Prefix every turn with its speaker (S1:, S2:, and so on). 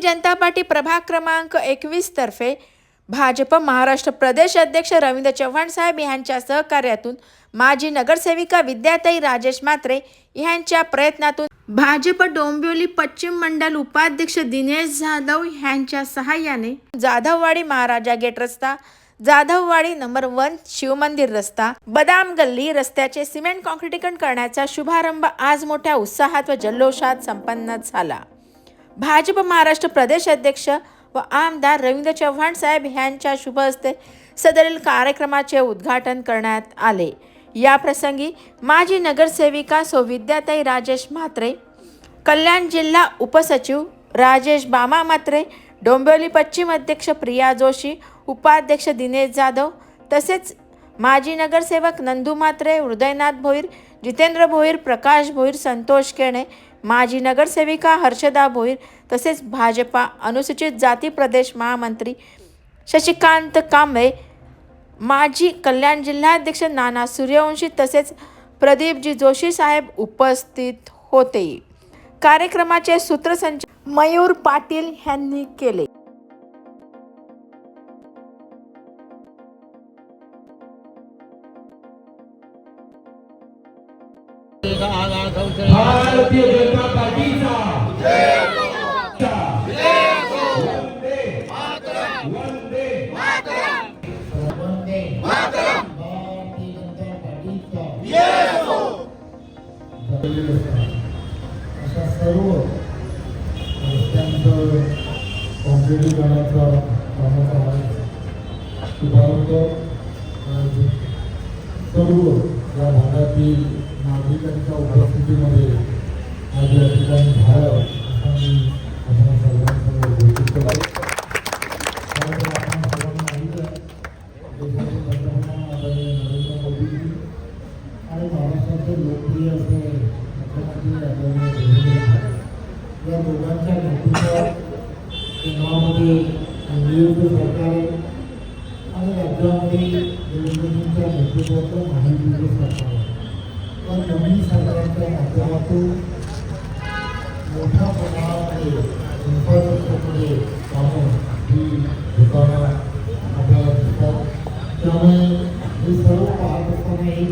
S1: जनता party प्रभाग क्रमांक 21 तर्फे भाजप महाराष्ट्र प्रदेश अध्यक्ष रवींद्र चव्हाण साहेब यांच्या सहकार्यातून माजी नगरसेविका विद्याताई राजेश म्हात्रे यांच्या प्रयत्नातून भाजप डोंबिवली पश्चिम मंडल उपाध्यक्ष दिनेश जाधव यांच्या सहाय्याने जाधववाडी महाराजा गेट रस्ता, जाधववाडी नंबर 1 शिवमंदिर रस्ता, बदाम गल्ली रस्त्याचे सिमेंट कॉन्क्रिटीकरण करण्याचा शुभारंभ आज मोठ्या उत्साहात व जल्लोषात संपन्न झाला। भाजप महाराष्ट्र प्रदेश अध्यक्ष व आमदार रवींद्र चव्हाण साहेब यांच्या शुभ हस्ते सदरील कार्यक्रमाचे उद्घाटन करण्यात आले। या प्रसंगी माजी नगरसेविका सौ विद्याताई राजेश म्हात्रे, कल्याण जिल्हा उपसचिव राजेश बामा म्हात्रे, डोंबिवली पश्चिम अध्यक्ष प्रिया जोशी, उपाध्यक्ष दिनेश जाधव तसेच माजी नगरसेवक नंदू म्हात्रे, हृदयनाथ भोईर, जितेंद्र भोईर, प्रकाश भोईर, संतोष केणे, माजी नगरसेविका हर्षदा भोईर तसेच भाजपा अनुसूचित जाती प्रदेश महामंत्री शशिकांत कांबळे, माजी कल्याण जिल्हाध्यक्ष नाना सूर्यवंशी तसेच प्रदीपजी जोशी साहेब उपस्थित होते। कार्यक्रमाचे सूत्रसंचालन मयूर पाटील यांनी केले।
S2: भारतीय जनता पार्टीचा जय हो, जय हो, वंदे मातरम, वंदे मातरम, भारतीय जनता पार्टीचा जय हो। अशा सर्व रस्त्यांचं कॉन्क्रिटीकरणाचा कामाचा शुभारंभ सर्व या भागातील नागरिकांच्या उपस्थितीमध्ये आज या ठिकाणी झालं असं मी आपण सर्वांसमोर घोषित केलं। आपण सर्वांना माहिती आहे देशाचे पंतप्रधान आदरणीय नरेंद्र मोदीजी आणि महाराष्ट्राचे लोकप्रिय असे मुख्यमंत्री आदरणीय देवेंद्र या दोघांच्या नेतृत्वात केंद्रामध्ये नियुक्त सरकार आणि राज्यामध्ये देवेंद्रजींच्या नेतृत्वाचं महायुतीचं सरकार नवीन सरकारच्या माध्यमातून मोठ्या प्रमाणामध्ये इन्फ्रास्ट्रक्चरमध्ये कामं ही होताना आपल्याला दिसतात। त्यामुळे हे सर्व पाहत असताना एक